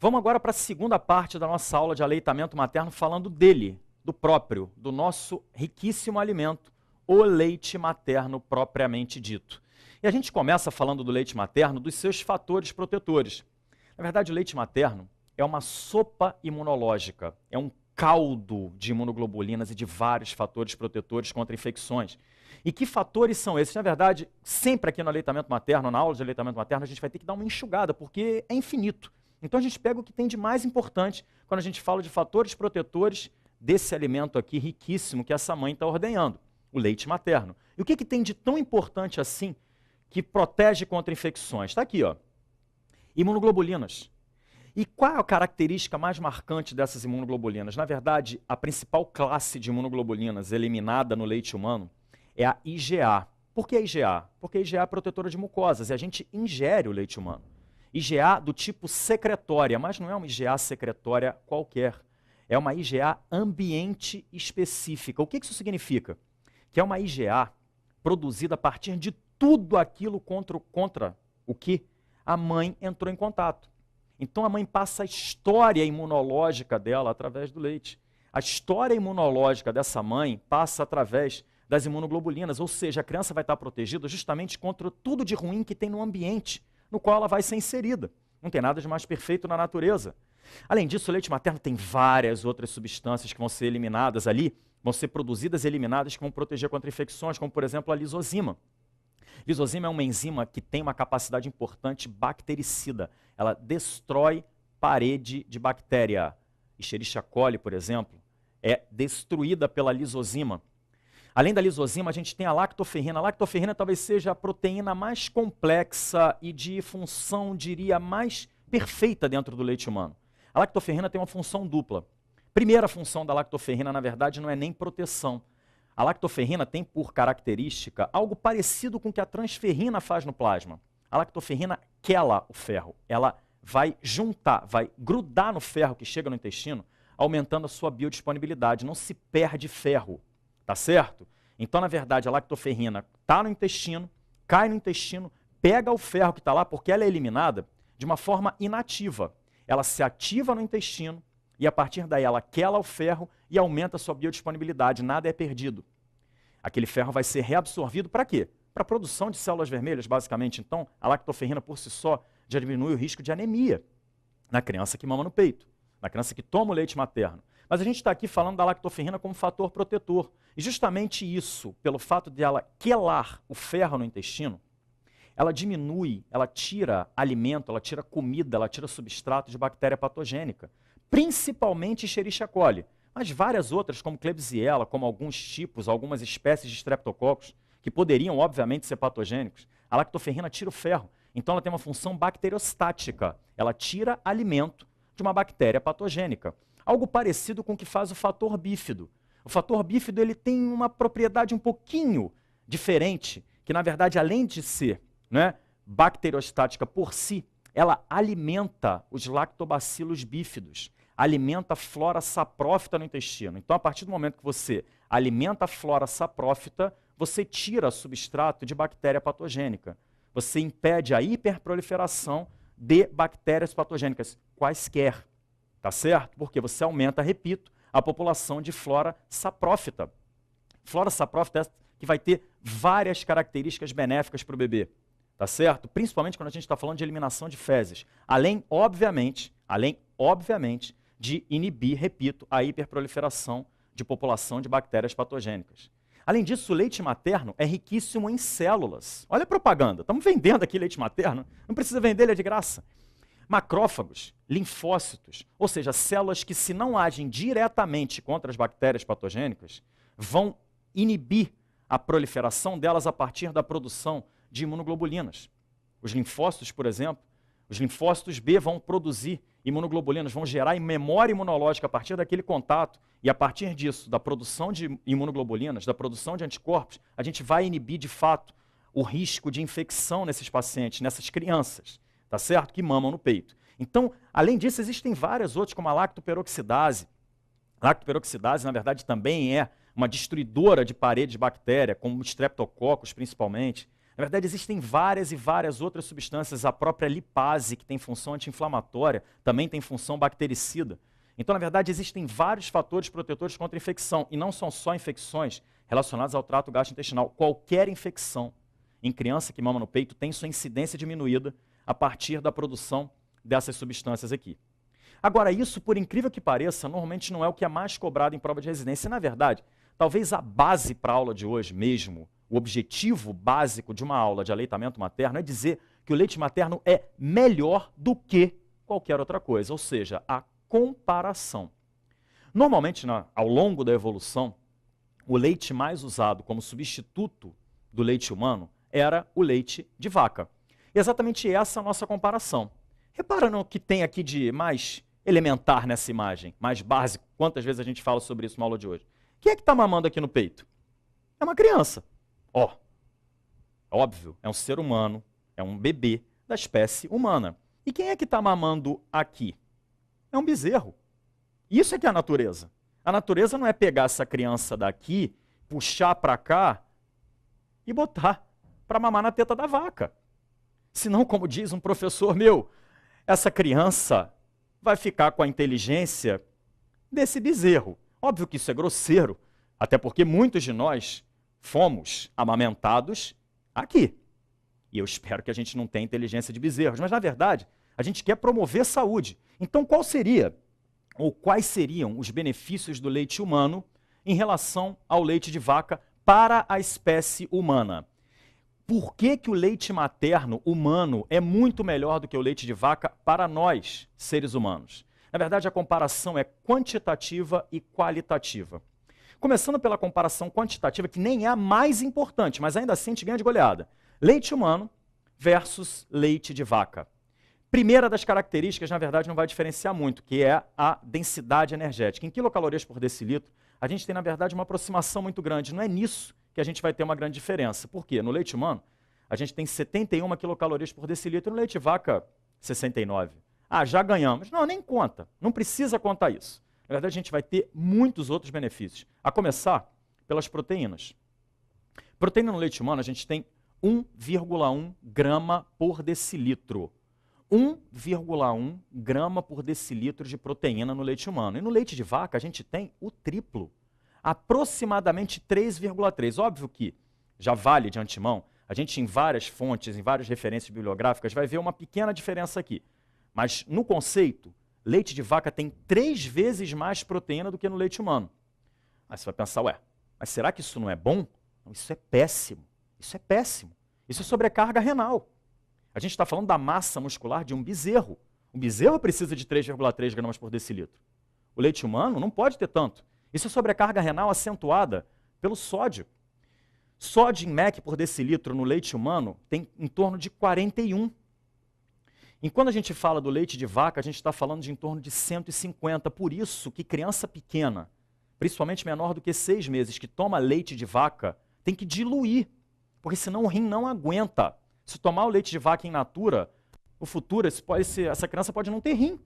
Vamos agora para a segunda parte da nossa aula de aleitamento materno, falando dele, do próprio, do nosso riquíssimo alimento, o leite materno propriamente dito. E a gente começa falando do leite materno, dos seus fatores protetores. Na verdade, o leite materno é uma sopa imunológica, é um caldo de imunoglobulinas e de vários fatores protetores contra infecções. E que fatores são esses? Na verdade, sempre aqui no aleitamento materno, na aula de aleitamento materno, a gente vai ter que dar uma enxugada, porque é infinito. Então a gente pega o que tem de mais importante quando a gente fala de fatores protetores desse alimento aqui riquíssimo que essa mãe está ordenhando, o leite materno. E o que tem de tão importante assim que protege contra infecções? Está aqui, ó, imunoglobulinas. E qual é a característica mais marcante dessas imunoglobulinas? Na verdade, a principal classe de imunoglobulinas eliminada no leite humano é a IgA. Por que a IgA? Porque a IgA é protetora de mucosas e a gente ingere o leite humano. IgA do tipo secretória, mas não é uma IgA secretória qualquer. É uma IgA ambiente específica. O que isso significa? Que é uma IgA produzida a partir de tudo aquilo contra o que a mãe entrou em contato. Então a mãe passa a história imunológica dela através do leite. A história imunológica dessa mãe passa através das imunoglobulinas, ou seja, a criança vai estar protegida justamente contra tudo de ruim que tem no ambiente no qual ela vai ser inserida. Não tem nada de mais perfeito na natureza. Além disso, o leite materno tem várias outras substâncias que vão ser eliminadas ali, vão ser produzidas e eliminadas que vão proteger contra infecções, como por exemplo a lisozima. Lisozima é uma enzima que tem uma capacidade importante bactericida. Ela destrói parede de bactéria. Escherichia coli, por exemplo, é destruída pela lisozima. Além da lisozima, a gente tem a lactoferrina. A lactoferrina talvez seja a proteína mais complexa e de função, diria, mais perfeita dentro do leite humano. A lactoferrina tem uma função dupla. Primeira função da lactoferrina, na verdade, não é nem proteção. A lactoferrina tem por característica algo parecido com o que a transferrina faz no plasma. A lactoferrina quela o ferro. Ela vai juntar, vai grudar no ferro que chega no intestino, aumentando a sua biodisponibilidade. Não se perde ferro. Tá certo? Então, na verdade, a lactoferrina está no intestino, cai no intestino, pega o ferro que está lá, porque ela é eliminada de uma forma inativa. Ela se ativa no intestino e, a partir daí, ela quela o ferro e aumenta a sua biodisponibilidade. Nada é perdido. Aquele ferro vai ser reabsorvido para quê? Para a produção de células vermelhas, basicamente. Então, a lactoferrina, por si só, já diminui o risco de anemia na criança que mama no peito, na criança que toma o leite materno. Mas a gente está aqui falando da lactoferrina como fator protetor. E justamente isso, pelo fato de ela quelar o ferro no intestino, ela diminui, ela tira alimento, ela tira comida, ela tira substrato de bactéria patogênica. Principalmente Escherichia coli. Mas várias outras, como Klebsiella, como alguns tipos, algumas espécies de streptococcus, que poderiam, obviamente, ser patogênicos. A lactoferrina tira o ferro. Então ela tem uma função bacteriostática. Ela tira alimento de uma bactéria patogênica. Algo parecido com o que faz o fator bífido. O fator bífido ele tem uma propriedade um pouquinho diferente, que na verdade, além de ser, né, bacteriostática por si, ela alimenta os lactobacilos bífidos, alimenta a flora saprófita no intestino. Então, a partir do momento que você alimenta a flora saprófita, você tira substrato de bactéria patogênica. Você impede a hiperproliferação de bactérias patogênicas, quaisquer. Tá certo? Porque você aumenta, repito, a população de flora saprófita. Flora saprófita é que vai ter várias características benéficas para o bebê. Tá certo? Principalmente quando a gente está falando de eliminação de fezes. Além, obviamente, de inibir, repito, a hiperproliferação de população de bactérias patogênicas. Além disso, o leite materno é riquíssimo em células. Olha a propaganda. Estamos vendendo aqui leite materno. Não precisa vender, ele é de graça. Macrófagos, linfócitos, ou seja, células que se não agem diretamente contra as bactérias patogênicas, vão inibir a proliferação delas a partir da produção de imunoglobulinas. Os linfócitos, por exemplo, os linfócitos B vão produzir imunoglobulinas, vão gerar memória imunológica a partir daquele contato e a partir disso, da produção de imunoglobulinas, da produção de anticorpos, a gente vai inibir de fato o risco de infecção nesses pacientes, nessas crianças. Tá certo? Que mamam no peito. Então, além disso, existem várias outras, como a lactoperoxidase. A lactoperoxidase, na verdade, também é uma destruidora de parede de bactéria, como Streptococcus, principalmente. Na verdade, existem várias e várias outras substâncias. A própria lipase, que tem função anti-inflamatória, também tem função bactericida. Então, na verdade, existem vários fatores protetores contra a infecção. E não são só infecções relacionadas ao trato gastrointestinal. Qualquer infecção em criança que mama no peito tem sua incidência diminuída a partir da produção dessas substâncias aqui. Agora, isso, por incrível que pareça, normalmente não é o que é mais cobrado em prova de residência. Na verdade, talvez a base para a aula de hoje mesmo, o objetivo básico de uma aula de aleitamento materno é dizer que o leite materno é melhor do que qualquer outra coisa, ou seja, a comparação. Normalmente, ao longo da evolução, o leite mais usado como substituto do leite humano era o leite de vaca. E exatamente essa é a nossa comparação. Repara no que tem aqui de mais elementar nessa imagem, mais básico. Quantas vezes a gente fala sobre isso na aula de hoje? Quem é que está mamando aqui no peito? É uma criança. Ó, óbvio, é um ser humano, é um bebê da espécie humana. E quem é que está mamando aqui? É um bezerro. Isso é que é a natureza. A natureza não é pegar essa criança daqui, puxar para cá e botar para mamar na teta da vaca. Senão, como diz um professor meu, essa criança vai ficar com a inteligência desse bezerro. Óbvio que isso é grosseiro, até porque muitos de nós fomos amamentados aqui. E eu espero que a gente não tenha inteligência de bezerros, mas na verdade, a gente quer promover saúde. Então, qual seria, ou quais seriam os benefícios do leite humano em relação ao leite de vaca para a espécie humana? Por que que o leite materno humano é muito melhor do que o leite de vaca para nós, seres humanos? Na verdade, a comparação é quantitativa e qualitativa. Começando pela comparação quantitativa, que nem é a mais importante, mas ainda assim a gente ganha de goleada. Leite humano versus leite de vaca. Primeira das características, na verdade, não vai diferenciar muito, que é a densidade energética. Em quilocalorias por decilitro, a gente tem, na verdade, uma aproximação muito grande. Não é nisso que a gente vai ter uma grande diferença. Por quê? No leite humano, a gente tem 71 quilocalorias por decilitro, no leite de vaca, 69. Ah, já ganhamos. Não, nem conta. Não precisa contar isso. Na verdade, a gente vai ter muitos outros benefícios. A começar pelas proteínas. Proteína no leite humano, a gente tem 1,1 grama por decilitro. 1,1 grama por decilitro de proteína no leite humano. E no leite de vaca, a gente tem o triplo. Aproximadamente 3,3. Óbvio que já vale de antemão. A gente, em várias fontes, em várias referências bibliográficas, vai ver uma pequena diferença aqui. Mas, no conceito, leite de vaca tem 3 vezes mais proteína do que no leite humano. Aí você vai pensar, ué, mas será que isso não é bom? Não, isso é péssimo. Isso é péssimo. Isso é sobrecarga renal. A gente está falando da massa muscular de um bezerro. Um bezerro precisa de 3,3 gramas por decilitro. O leite humano não pode ter tanto. Isso é sobrecarga renal acentuada pelo sódio. Sódio em mEq por decilitro no leite humano tem em torno de 41. E quando a gente fala do leite de vaca, a gente está falando de em torno de 150. Por isso que criança pequena, principalmente menor do que 6 meses, que toma leite de vaca, tem que diluir, porque senão o rim não aguenta. Se tomar o leite de vaca in natura, no futuro essa criança pode não ter rim,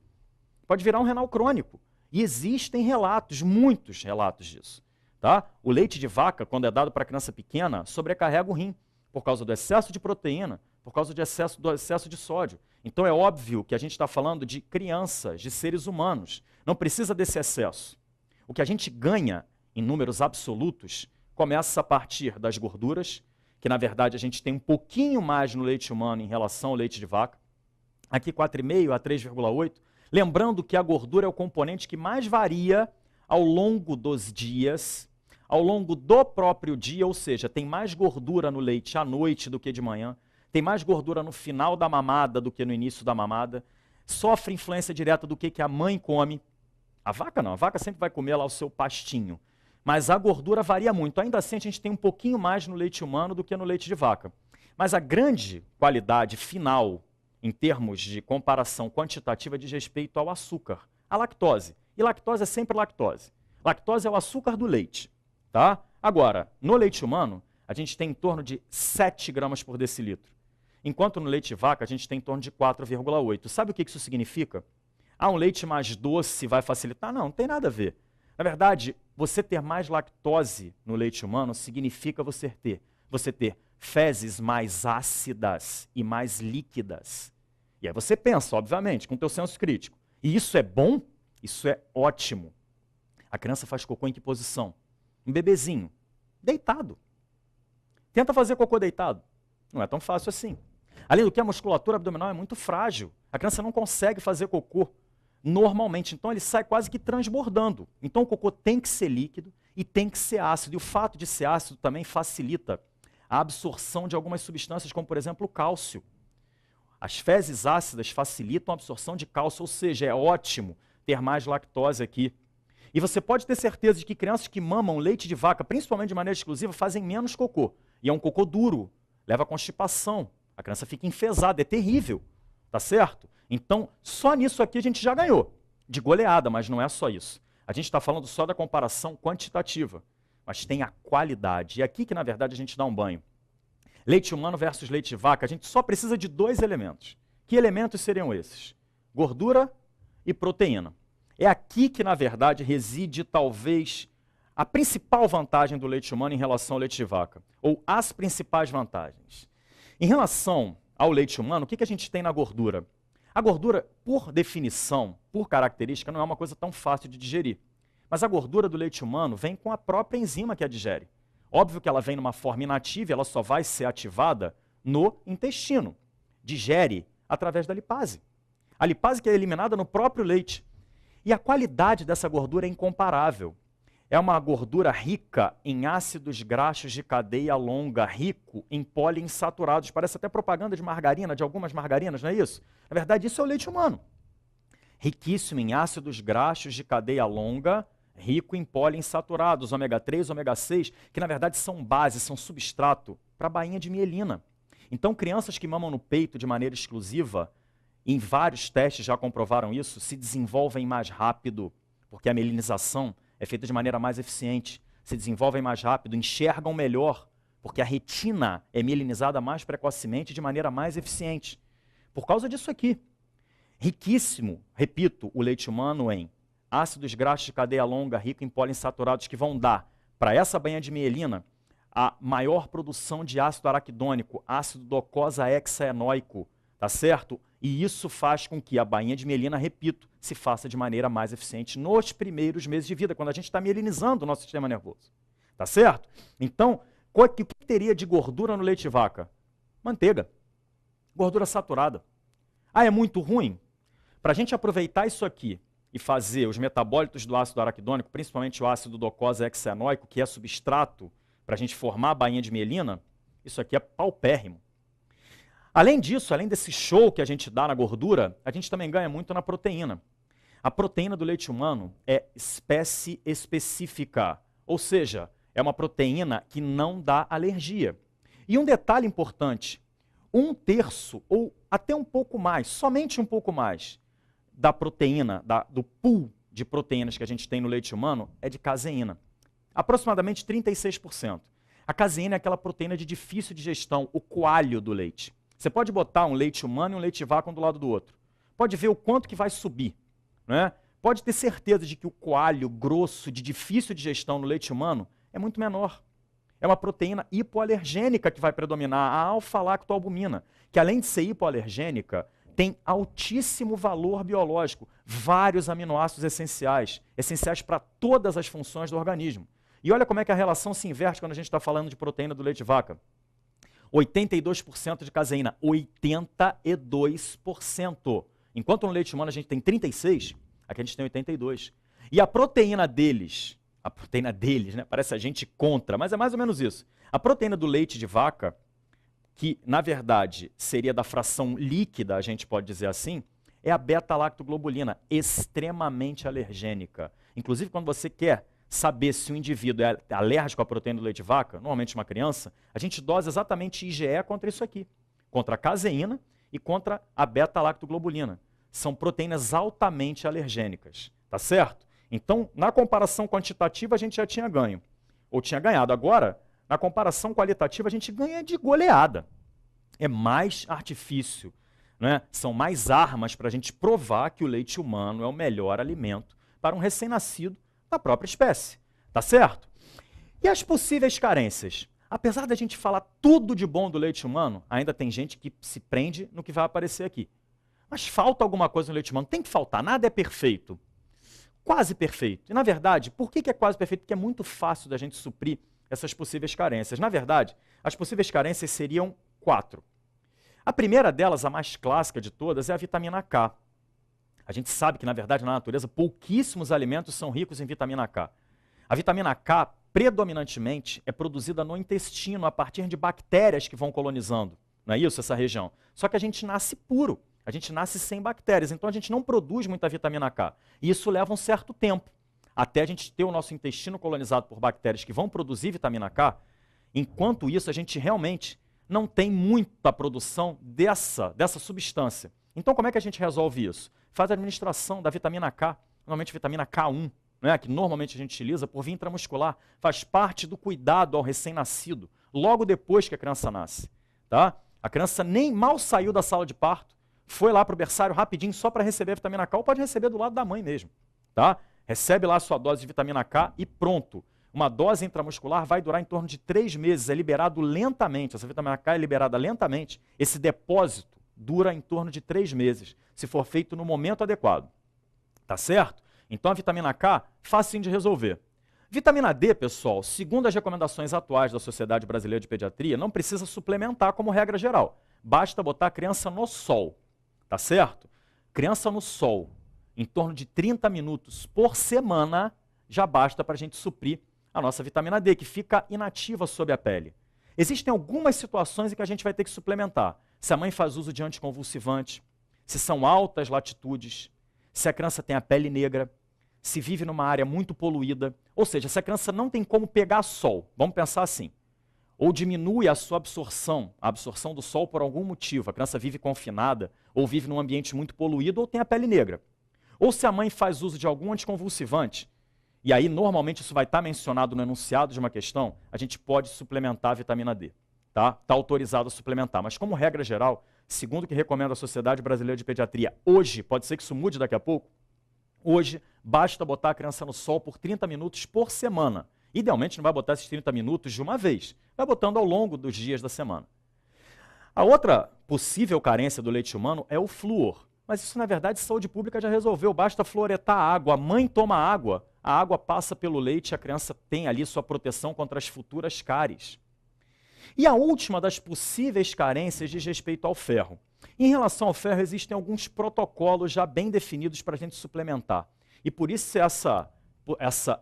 pode virar um renal crônico. E existem relatos, muitos relatos disso. Tá? O leite de vaca, quando é dado para criança pequena, sobrecarrega o rim, por causa do excesso de proteína, por causa do excesso de sódio. Então é óbvio que a gente está falando de crianças, de seres humanos. Não precisa desse excesso. O que a gente ganha em números absolutos começa a partir das gorduras, que na verdade a gente tem um pouquinho mais no leite humano em relação ao leite de vaca. Aqui 4,5 a 3,8. Lembrando que a gordura é o componente que mais varia ao longo dos dias, ao longo do próprio dia, ou seja, tem mais gordura no leite à noite do que de manhã, tem mais gordura no final da mamada do que no início da mamada, sofre influência direta do que a mãe come. A vaca não, a vaca sempre vai comer lá o seu pastinho. Mas a gordura varia muito. Ainda assim, a gente tem um pouquinho mais no leite humano do que no leite de vaca. Mas a grande qualidade final, em termos de comparação quantitativa, diz respeito ao açúcar, à lactose. E lactose é sempre lactose. Lactose é o açúcar do leite. Tá? Agora, no leite humano, a gente tem em torno de 7 gramas por decilitro. Enquanto no leite de vaca, a gente tem em torno de 4,8. Sabe o que isso significa? Ah, um leite mais doce vai facilitar? Não, não tem nada a ver. Na verdade, você ter mais lactose no leite humano significa você ter fezes mais ácidas e mais líquidas. E aí você pensa, obviamente, com o teu senso crítico. E isso é bom? Isso é ótimo. A criança faz cocô em que posição? Um bebezinho, deitado. Tenta fazer cocô deitado. Não é tão fácil assim. Além do que, a musculatura abdominal é muito frágil. A criança não consegue fazer cocô normalmente. Então, ele sai quase que transbordando. Então, o cocô tem que ser líquido e tem que ser ácido. E o fato de ser ácido também facilita a absorção de algumas substâncias, como, por exemplo, o cálcio. As fezes ácidas facilitam a absorção de cálcio, ou seja, é ótimo ter mais lactose aqui. E você pode ter certeza de que crianças que mamam leite de vaca, principalmente de maneira exclusiva, fazem menos cocô. E é um cocô duro, leva a constipação. A criança fica enfesada, é terrível, tá certo? Então, só nisso aqui a gente já ganhou, de goleada, mas não é só isso. A gente está falando só da comparação quantitativa, mas tem a qualidade. E é aqui que, na verdade, a gente dá um banho. Leite humano versus leite de vaca, a gente só precisa de 2 elementos. Que elementos seriam esses? Gordura e proteína. É aqui que, na verdade, reside talvez a principal vantagem do leite humano em relação ao leite de vaca, ou as principais vantagens. Em relação ao leite humano, o que a gente tem na gordura? A gordura, por definição, por característica, não é uma coisa tão fácil de digerir. Mas a gordura do leite humano vem com a própria enzima que a digere. Óbvio que ela vem numa forma inativa e ela só vai ser ativada no intestino. Digere através da lipase. A lipase que é eliminada no próprio leite. E a qualidade dessa gordura é incomparável. É uma gordura rica em ácidos graxos de cadeia longa, rico em poliinsaturados. Parece até propaganda de margarina, de algumas margarinas, não é isso? Na verdade, isso é o leite humano. Riquíssimo em ácidos graxos de cadeia longa, rico em poliinsaturados, ômega 3, ômega 6, que na verdade são base, são substrato para a bainha de mielina. Então, crianças que mamam no peito de maneira exclusiva, em vários testes já comprovaram isso, se desenvolvem mais rápido, porque a mielinização é feita de maneira mais eficiente, se desenvolvem mais rápido, enxergam melhor, porque a retina é mielinizada mais precocemente de maneira mais eficiente. Por causa disso aqui. Riquíssimo, repito, o leite humano em ácidos graxos de cadeia longa, rico em poliinsaturados, que vão dar para essa bainha de mielina a maior produção de ácido araquidônico, ácido docosahexaenóico, tá certo? E isso faz com que a bainha de mielina, repito, se faça de maneira mais eficiente nos primeiros meses de vida, quando a gente está mielinizando o nosso sistema nervoso. Tá certo? Então, o que teria de gordura no leite de vaca? Manteiga. Gordura saturada. Ah, é muito ruim? Para a gente aproveitar isso aqui e fazer os metabólitos do ácido araquidônico, principalmente o ácido docosahexaenóico, que é substrato para a gente formar a bainha de mielina, isso aqui é paupérrimo. Além disso, além desse show que a gente dá na gordura, a gente também ganha muito na proteína. A proteína do leite humano é espécie específica, ou seja, é uma proteína que não dá alergia. E um detalhe importante, 1/3 ou até um pouco mais, somente um pouco mais, da proteína, do pool de proteínas que a gente tem no leite humano é de caseína. Aproximadamente 36%. A caseína é aquela proteína de difícil digestão, o coalho do leite. Você pode botar um leite humano e um leite de vaca um do lado do outro. Pode ver o quanto que vai subir. Né? Pode ter certeza de que o coalho grosso de difícil digestão no leite humano é muito menor. É uma proteína hipoalergênica que vai predominar, a alfa-lactoalbumina, que além de ser hipoalergênica, tem altíssimo valor biológico, vários aminoácidos essenciais para todas as funções do organismo. E olha como é que a relação se inverte quando a gente está falando de proteína do leite de vaca. 82% de caseína, 82%. Enquanto no leite humano a gente tem 36%, aqui a gente tem 82%. E a proteína deles, né? Parece a gente contra, mas é mais ou menos isso. A proteína do leite de vaca, que na verdade seria da fração líquida, a gente pode dizer assim, é a beta-lactoglobulina, extremamente alergênica. Inclusive, quando você quer saber se o indivíduo é alérgico à proteína do leite de vaca, normalmente uma criança, a gente dosa exatamente IgE contra isso aqui, contra a caseína e contra a beta-lactoglobulina. São proteínas altamente alergênicas, tá certo? Então, na comparação quantitativa, a gente já tinha ganho, ou tinha ganhado. Agora, na comparação qualitativa, a gente ganha de goleada. É mais artifício, né? São mais armas para a gente provar que o leite humano é o melhor alimento para um recém-nascido da própria espécie, tá certo? E as possíveis carências? Apesar da gente falar tudo de bom do leite humano, ainda tem gente que se prende no que vai aparecer aqui. Mas falta alguma coisa no leite humano. Tem que faltar, nada é perfeito. Quase perfeito. E, na verdade, por que é quase perfeito? Porque é muito fácil da gente suprir essas possíveis carências. Na verdade, as possíveis carências seriam 4. A primeira delas, a mais clássica de todas, é a vitamina K. A gente sabe que, na verdade, na natureza, pouquíssimos alimentos são ricos em vitamina K. A vitamina K, predominantemente, é produzida no intestino a partir de bactérias que vão colonizando, não é isso, essa região? Só que a gente nasce puro, a gente nasce sem bactérias, então a gente não produz muita vitamina K. E isso leva um certo tempo, até a gente ter o nosso intestino colonizado por bactérias que vão produzir vitamina K. Enquanto isso, a gente realmente não tem muita produção dessa substância. Então, como é que a gente resolve isso? Faz a administração da vitamina K, normalmente vitamina K1, né, que normalmente a gente utiliza por via intramuscular, faz parte do cuidado ao recém-nascido, logo depois que a criança nasce. Tá? A criança nem mal saiu da sala de parto, foi lá para o berçário rapidinho só para receber a vitamina K, ou pode receber do lado da mãe mesmo. Tá? Recebe lá a sua dose de vitamina K e pronto. Uma dose intramuscular vai durar em torno de 3 meses, é liberado lentamente, essa vitamina K é liberada lentamente, esse depósito dura em torno de 3 meses, se for feito no momento adequado. Tá certo? Então a vitamina K, facinho de resolver. Vitamina D, pessoal, segundo as recomendações atuais da Sociedade Brasileira de Pediatria, não precisa suplementar como regra geral. Basta botar a criança no sol, tá certo? Criança no sol, em torno de 30 minutos por semana, já basta para a gente suprir a nossa vitamina D, que fica inativa sob a pele. Existem algumas situações em que a gente vai ter que suplementar. Se a mãe faz uso de anticonvulsivante, se são altas latitudes, se a criança tem a pele negra, se vive numa área muito poluída, ou seja, se a criança não tem como pegar sol, vamos pensar assim, ou diminui a sua absorção, a absorção do sol por algum motivo, a criança vive confinada, ou vive num ambiente muito poluído, ou tem a pele negra. Ou se a mãe faz uso de algum anticonvulsivante, e aí normalmente isso vai estar mencionado no enunciado de uma questão, a gente pode suplementar a vitamina D. Tá autorizado a suplementar, mas como regra geral, segundo o que recomenda a Sociedade Brasileira de Pediatria, hoje, pode ser que isso mude daqui a pouco, hoje basta botar a criança no sol por 30 minutos por semana. Idealmente não vai botar esses 30 minutos de uma vez, vai botando ao longo dos dias da semana. A outra possível carência do leite humano é o flúor, mas isso na verdade saúde pública já resolveu, basta fluoretar a água, a mãe toma água, a água passa pelo leite e a criança tem ali sua proteção contra as futuras cáries. E a última das possíveis carências diz respeito ao ferro. Em relação ao ferro, existem alguns protocolos já bem definidos para a gente suplementar. E por isso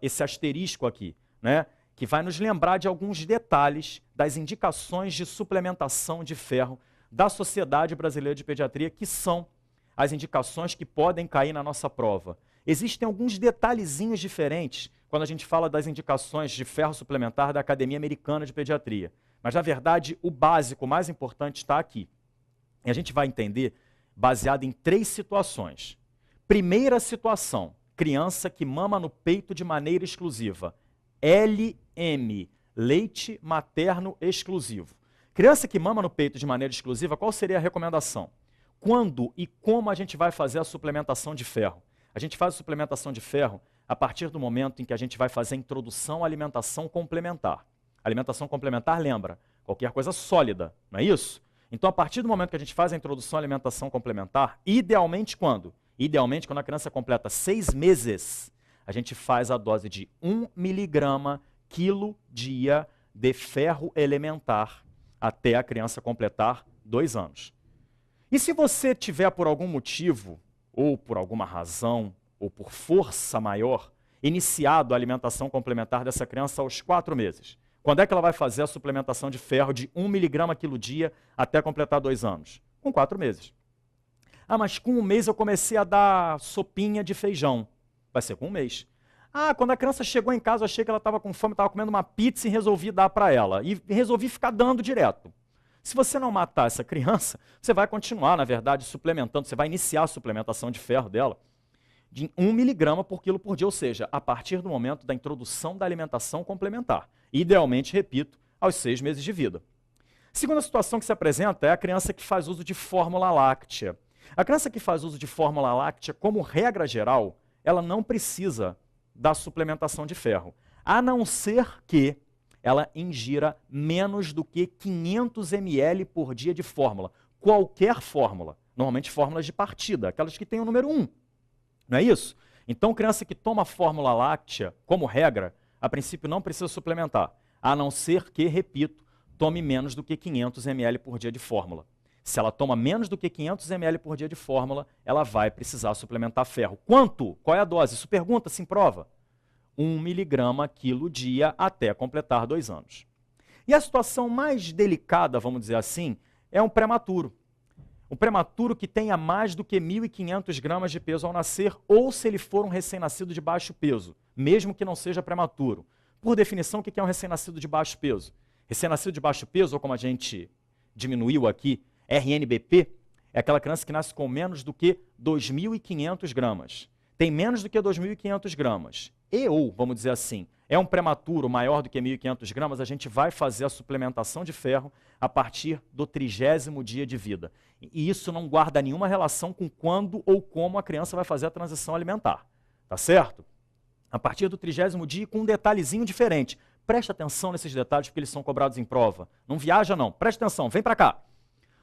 esse asterisco aqui, né, que vai nos lembrar de alguns detalhes das indicações de suplementação de ferro da Sociedade Brasileira de Pediatria, que são as indicações que podem cair na nossa prova. Existem alguns detalhezinhos diferentes quando a gente fala das indicações de ferro suplementar da Academia Americana de Pediatria. Mas, na verdade, o básico, o mais importante, está aqui. E a gente vai entender baseado em 3 situações. Primeira situação, criança que mama no peito de maneira exclusiva. LM, leite materno exclusivo. Criança que mama no peito de maneira exclusiva, qual seria a recomendação? Quando e como a gente vai fazer a suplementação de ferro? A gente faz a suplementação de ferro a partir do momento em que a gente vai fazer a introdução à alimentação complementar. Alimentação complementar, lembra, qualquer coisa sólida, não é isso? Então, a partir do momento que a gente faz a introdução à alimentação complementar, idealmente quando? Idealmente quando a criança completa 6 meses, a gente faz a dose de 1 miligrama quilo dia de ferro elementar até a criança completar 2 anos. E se você tiver por algum motivo, ou por alguma razão, ou por força maior, iniciado a alimentação complementar dessa criança aos 4 meses, quando é que ela vai fazer a suplementação de ferro de 1 miligrama quilo dia até completar 2 anos? Com 4 meses. Ah, mas com 1 mês eu comecei a dar sopinha de feijão. Vai ser com 1 mês. Ah, quando a criança chegou em casa, eu achei que ela estava com fome, estava comendo uma pizza e resolvi dar para ela. E resolvi ficar dando direto. Se você não matar essa criança, você vai continuar, na verdade, suplementando, você vai iniciar a suplementação de ferro dela de 1 miligrama por quilo por dia, ou seja, a partir do momento da introdução da alimentação complementar. Idealmente, repito, aos 6 meses de vida. Segunda situação que se apresenta é a criança que faz uso de fórmula láctea. A criança que faz uso de fórmula láctea, como regra geral, ela não precisa da suplementação de ferro, a não ser que ela ingira menos do que 500 ml por dia de fórmula. Qualquer fórmula, normalmente fórmulas de partida, aquelas que têm o número 1. Não é isso? Então, criança que toma fórmula láctea, como regra, a princípio não precisa suplementar, a não ser que, repito, tome menos do que 500 ml por dia de fórmula. Se ela toma menos do que 500 ml por dia de fórmula, ela vai precisar suplementar ferro. Quanto? Qual é a dose? Isso pergunta-se em prova. 1 miligrama quilo dia até completar 2 anos. E a situação mais delicada, vamos dizer assim, é um prematuro. Um prematuro que tenha mais do que 1.500 gramas de peso ao nascer, ou se ele for um recém-nascido de baixo peso, mesmo que não seja prematuro. Por definição, o que é um recém-nascido de baixo peso? Recém-nascido de baixo peso, ou como a gente diminuiu aqui, RNBP, é aquela criança que nasce com menos do que 2.500 gramas. Tem menos do que 2.500 gramas. Ou, vamos dizer assim, é um prematuro maior do que 1.500 gramas, a gente vai fazer a suplementação de ferro a partir do 30º dia de vida. E isso não guarda nenhuma relação com quando ou como a criança vai fazer a transição alimentar. Tá certo? A partir do 30º dia, com um detalhezinho diferente. Preste atenção nesses detalhes, porque eles são cobrados em prova. Não viaja, não. Preste atenção, vem para cá.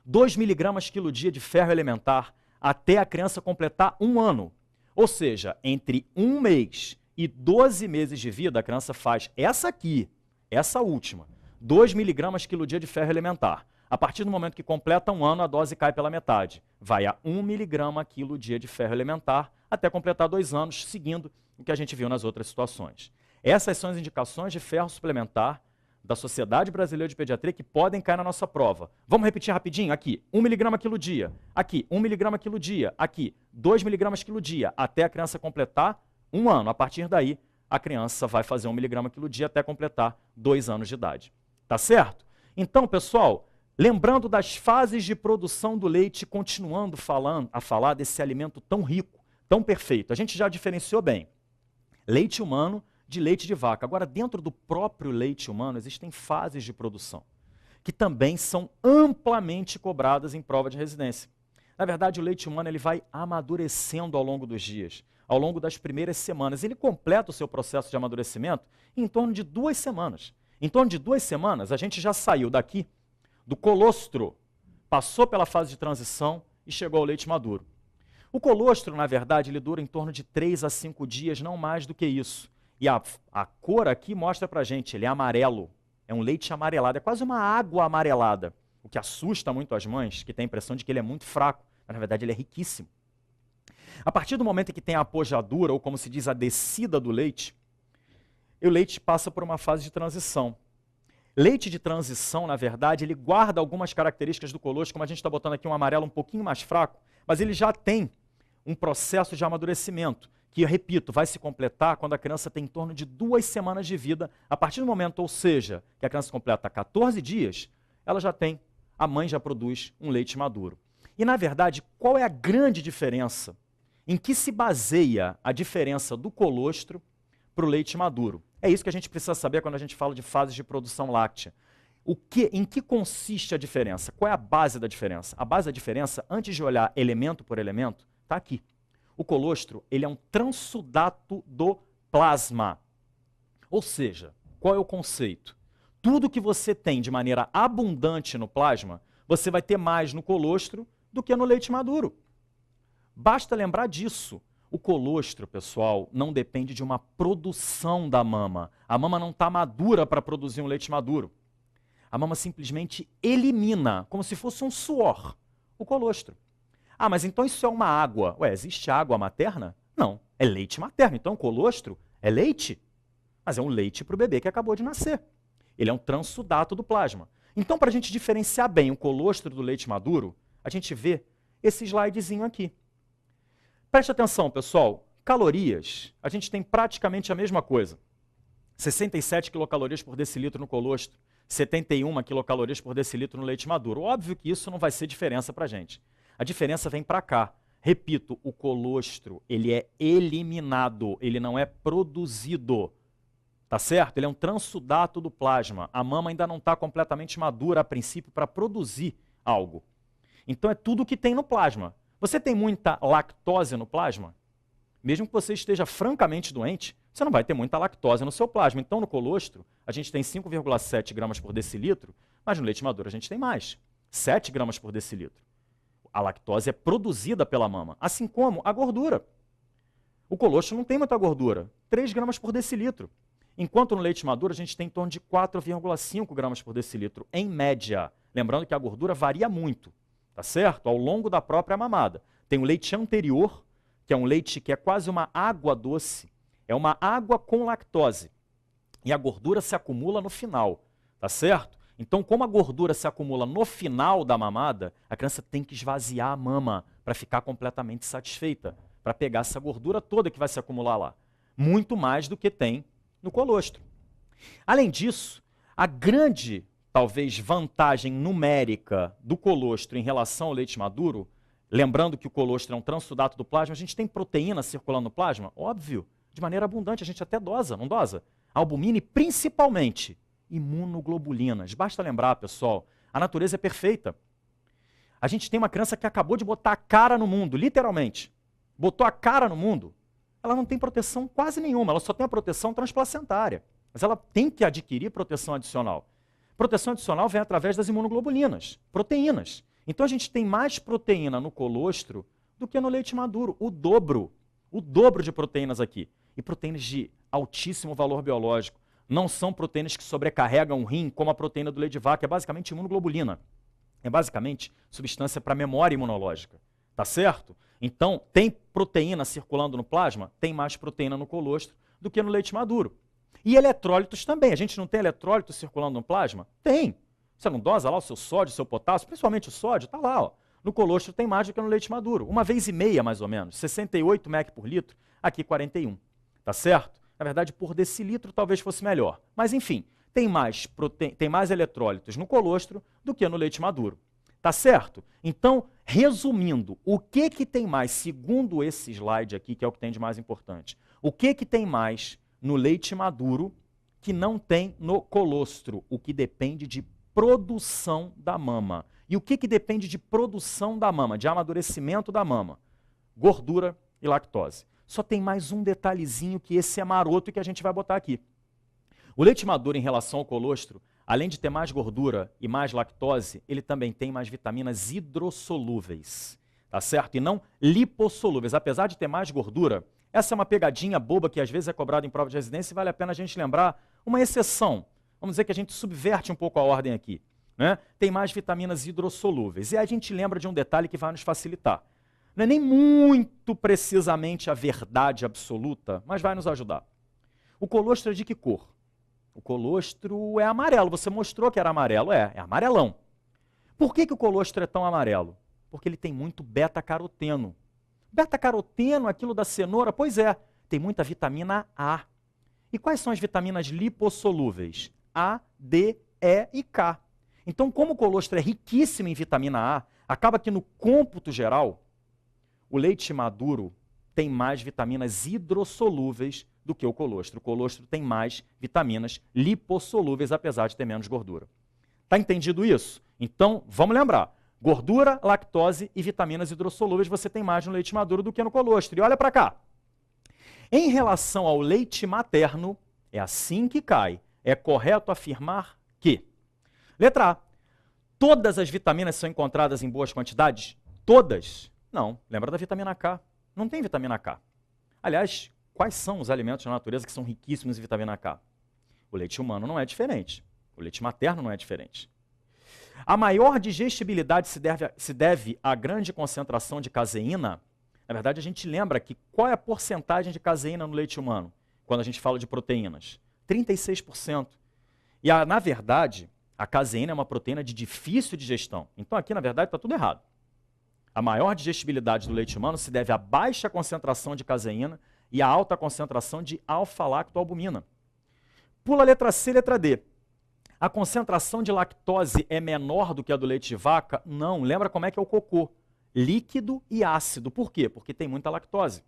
2 miligramas quilo dia de ferro elementar até a criança completar 1 ano. Ou seja, entre 1 mês e 12 meses de vida, a criança faz essa aqui, essa última, 2 miligramas quilo dia de ferro elementar. A partir do momento que completa 1 ano, a dose cai pela metade. Vai a 1 miligrama quilo dia de ferro elementar até completar 2 anos, seguindo o que a gente viu nas outras situações. Essas são as indicações de ferro suplementar da Sociedade Brasileira de Pediatria que podem cair na nossa prova. Vamos repetir rapidinho? Aqui, 1 miligrama quilo dia. Aqui, 1 miligrama quilo dia. Aqui, 2 miligramas quilo dia, até a criança completar 1 ano. A partir daí, a criança vai fazer 1 miligrama quilo dia até completar 2 anos de idade. Tá certo? Então, pessoal, lembrando das fases de produção do leite, continuando a falar desse alimento tão rico, tão perfeito. A gente já diferenciou bem leite humano de leite de vaca. Agora, dentro do próprio leite humano, existem fases de produção, que também são amplamente cobradas em prova de residência. Na verdade, o leite humano ele vai amadurecendo ao longo dos dias, ao longo das primeiras semanas. Ele completa o seu processo de amadurecimento em torno de 2 semanas. Em torno de 2 semanas, a gente já saiu daqui, do colostro, passou pela fase de transição e chegou ao leite maduro. O colostro, na verdade, ele dura em torno de 3 a 5 dias, não mais do que isso. E a cor aqui mostra pra gente, ele é amarelo, é um leite amarelado, é quase uma água amarelada, o que assusta muito as mães, que têm a impressão de que ele é muito fraco, mas na verdade ele é riquíssimo. A partir do momento em que tem a apojadura, ou como se diz, a descida do leite, o leite passa por uma fase de transição. Leite de transição, na verdade, ele guarda algumas características do colostro, como a gente está botando aqui um amarelo um pouquinho mais fraco, mas ele já tem um processo de amadurecimento, que, eu repito, vai se completar quando a criança tem em torno de 2 semanas de vida. A partir do momento, ou seja, que a criança completa 14 dias, ela já tem, a mãe já produz um leite maduro. E, na verdade, qual é a grande diferença? Em que se baseia a diferença do colostro para o leite maduro? É isso que a gente precisa saber quando a gente fala de fases de produção láctea. Em que consiste a diferença? Qual é a base da diferença? A base da diferença, antes de olhar elemento por elemento, está aqui. O colostro ele é um transsudato do plasma. Ou seja, qual é o conceito? Tudo que você tem de maneira abundante no plasma, você vai ter mais no colostro do que no leite maduro. Basta lembrar disso. O colostro, pessoal, não depende de uma produção da mama. A mama não está madura para produzir um leite maduro. A mama simplesmente elimina, como se fosse um suor, o colostro. Ah, mas então isso é uma água. Ué, existe água materna? Não, é leite materno. Então o colostro é leite, mas é um leite para o bebê que acabou de nascer. Ele é um transsudato do plasma. Então, para a gente diferenciar bem o colostro do leite maduro, a gente vê esse slidezinho aqui. Preste atenção, pessoal. Calorias, a gente tem praticamente a mesma coisa. 67 quilocalorias por decilitro no colostro, 71 quilocalorias por decilitro no leite maduro. Óbvio que isso não vai ser diferença para a gente. A diferença vem para cá. Repito, o colostro, ele é eliminado, ele não é produzido. Tá certo? Ele é um transsudato do plasma. A mama ainda não está completamente madura, a princípio, para produzir algo. Então é tudo o que tem no plasma. Você tem muita lactose no plasma? Mesmo que você esteja francamente doente, você não vai ter muita lactose no seu plasma. Então, no colostro, a gente tem 5,7 gramas por decilitro, mas no leite maduro a gente tem mais, 7 gramas por decilitro. A lactose é produzida pela mama, assim como a gordura. O colostro não tem muita gordura, 3 gramas por decilitro. Enquanto no leite maduro a gente tem em torno de 4,5 gramas por decilitro, em média. Lembrando que a gordura varia muito, tá certo? Ao longo da própria mamada. Tem o leite anterior, que é um leite que é quase uma água doce, é uma água com lactose. E a gordura se acumula no final, tá certo? Então, como a gordura se acumula no final da mamada, a criança tem que esvaziar a mama para ficar completamente satisfeita, para pegar essa gordura toda que vai se acumular lá. Muito mais do que tem no colostro. Além disso, a grande, talvez, vantagem numérica do colostro em relação ao leite maduro, lembrando que o colostro é um transsudato do plasma, a gente tem proteína circulando no plasma? Óbvio, de maneira abundante, a gente até dosa, não dosa? Albumina e principalmente imunoglobulinas. Basta lembrar, pessoal, a natureza é perfeita. A gente tem uma criança que acabou de botar a cara no mundo, literalmente. Botou a cara no mundo, ela não tem proteção quase nenhuma, ela só tem a proteção transplacentária. Mas ela tem que adquirir proteção adicional. Proteção adicional vem através das imunoglobulinas, proteínas. Então a gente tem mais proteína no colostro do que no leite maduro, o dobro de proteínas aqui. E proteínas de altíssimo valor biológico. Não são proteínas que sobrecarregam o rim, como a proteína do leite de vaca, é basicamente imunoglobulina. É basicamente substância para memória imunológica. Tá certo? Então, tem proteína circulando no plasma? Tem mais proteína no colostro do que no leite maduro. E eletrólitos também. A gente não tem eletrólitos circulando no plasma? Tem. Você não dosa lá o seu sódio, o seu potássio, principalmente o sódio, está lá. Ó. No colostro tem mais do que no leite maduro. 1,5 vez, mais ou menos. 68 mEq por litro, aqui 41. Tá certo? Na verdade, por decilitro talvez fosse melhor. Mas, enfim, tem mais eletrólitos no colostro do que no leite maduro. Tá certo? Então, resumindo, o que tem mais, segundo esse slide aqui, que é o que tem de mais importante? O que tem mais no leite maduro que não tem no colostro? O que depende de produção da mama. E o que depende de produção da mama, de amadurecimento da mama? Gordura e lactose. Só tem mais um detalhezinho que esse é maroto e que a gente vai botar aqui. O leite maduro em relação ao colostro, além de ter mais gordura e mais lactose, ele também tem mais vitaminas hidrossolúveis, tá certo? E não lipossolúveis. Apesar de ter mais gordura, essa é uma pegadinha boba que às vezes é cobrada em prova de residência e vale a pena a gente lembrar uma exceção. Vamos dizer que a gente subverte um pouco a ordem aqui. Né? Tem mais vitaminas hidrossolúveis. E a gente lembra de um detalhe que vai nos facilitar. Não é nem muito precisamente a verdade absoluta, mas vai nos ajudar. O colostro é de que cor? O colostro é amarelo. Você mostrou que era amarelo. É amarelão. Por que o colostro é tão amarelo? Porque ele tem muito beta-caroteno. Beta-caroteno, aquilo da cenoura, pois é, tem muita vitamina A. E quais são as vitaminas lipossolúveis? A, D, E e K. Então, como o colostro é riquíssimo em vitamina A, acaba que no cômputo geral, o leite maduro tem mais vitaminas hidrossolúveis do que o colostro. O colostro tem mais vitaminas lipossolúveis, apesar de ter menos gordura. Tá entendido isso? Então, vamos lembrar. Gordura, lactose e vitaminas hidrossolúveis você tem mais no leite maduro do que no colostro. E olha para cá. Em relação ao leite materno, é assim que cai. É correto afirmar que... Letra A. Todas as vitaminas são encontradas em boas quantidades? Todas? Não. Lembra da vitamina K? Não tem vitamina K. Aliás, quais são os alimentos da natureza que são riquíssimos em vitamina K? O leite humano não é diferente. O leite materno não é diferente. A maior digestibilidade se deve à grande concentração de caseína. Na verdade, a gente lembra que qual é a porcentagem de caseína no leite humano, quando a gente fala de proteínas? 36%. E, na verdade, a caseína é uma proteína de difícil digestão. Então, aqui, na verdade, está tudo errado. A maior digestibilidade do leite humano se deve à baixa concentração de caseína e à alta concentração de alfa-lactoalbumina. Pula a letra C e letra D. A concentração de lactose é menor do que a do leite de vaca? Não. Lembra como é que é o cocô? Líquido e ácido. Por quê? Porque tem muita lactose.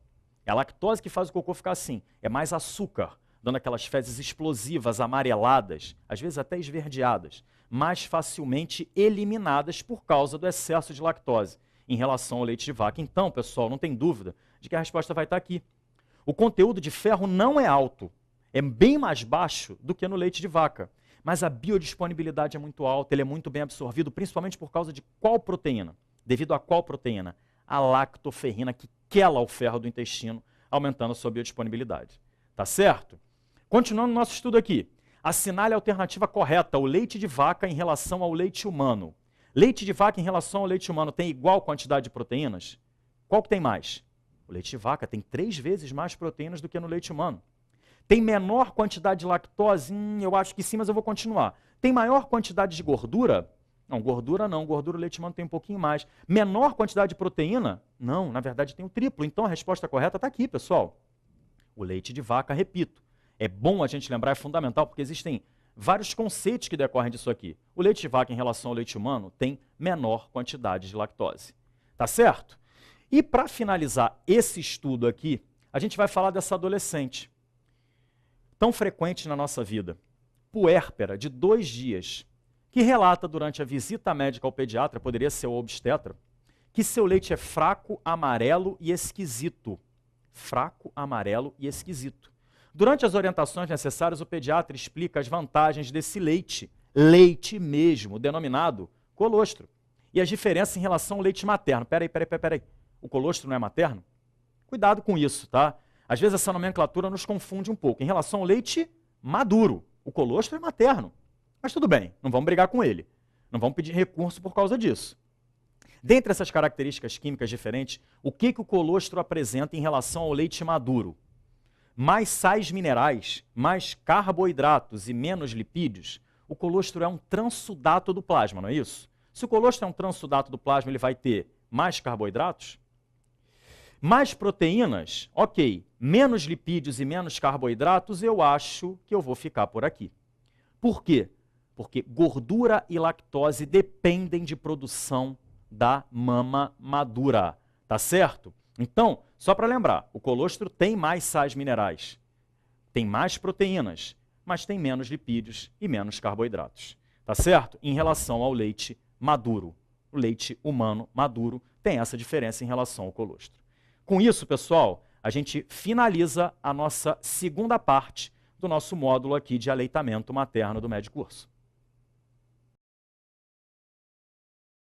É a lactose que faz o cocô ficar assim. É mais açúcar, dando aquelas fezes explosivas, amareladas, às vezes até esverdeadas, mais facilmente eliminadas por causa do excesso de lactose em relação ao leite de vaca. Então, pessoal, não tem dúvida de que a resposta vai estar aqui. O conteúdo de ferro não é alto, é bem mais baixo do que no leite de vaca. Mas a biodisponibilidade é muito alta, ele é muito bem absorvido, principalmente por causa de qual proteína? Devido a qual proteína? A lactoferrina, que quela o ferro do intestino, aumentando a sua biodisponibilidade. Tá certo? Continuando nosso estudo aqui. Assinale a alternativa correta, o leite de vaca em relação ao leite humano. Leite de vaca em relação ao leite humano tem igual quantidade de proteínas? Qual que tem mais? O leite de vaca tem 3 vezes mais proteínas do que no leite humano. Tem menor quantidade de lactose? Eu acho que sim, mas eu vou continuar. Tem maior quantidade de gordura? Não, gordura não. Gordura o leite humano tem um pouquinho mais. Menor quantidade de proteína? Não, na verdade tem o triplo. Então a resposta correta está aqui, pessoal. O leite de vaca, repito. É bom a gente lembrar, é fundamental, porque existem vários conceitos que decorrem disso aqui. O leite de vaca em relação ao leite humano tem menor quantidade de lactose. Tá certo? E para finalizar esse estudo aqui, a gente vai falar dessa adolescente tão frequente na nossa vida, puérpera, de 2 dias, que relata durante a visita médica ao pediatra, poderia ser o obstetra, que seu leite é fraco, amarelo e esquisito. Fraco, amarelo e esquisito. Durante as orientações necessárias, o pediatra explica as vantagens desse leite, leite mesmo, denominado colostro, e as diferenças em relação ao leite materno. Peraí. O colostro não é materno? Cuidado com isso, tá? Às vezes essa nomenclatura nos confunde um pouco. Em relação ao leite maduro, o colostro é materno. Mas tudo bem, não vamos brigar com ele. Não vamos pedir recurso por causa disso. Dentre essas características químicas diferentes, o que o colostro apresenta em relação ao leite maduro? Mais sais minerais, mais carboidratos e menos lipídios. O colostro é um transsudato do plasma, não é isso? Se o colostro é um transsudato do plasma, ele vai ter mais carboidratos? Mais proteínas? Ok. Menos lipídios e menos carboidratos, eu acho que eu vou ficar por aqui. Por quê? Porque gordura e lactose dependem de produção da mama madura, tá certo? Então, só para lembrar, o colostro tem mais sais minerais, tem mais proteínas, mas tem menos lipídios e menos carboidratos, tá certo? Em relação ao leite maduro. O leite humano maduro tem essa diferença em relação ao colostro. Com isso, pessoal, a gente finaliza a nossa segunda parte do nosso módulo aqui de aleitamento materno do Médio Curso.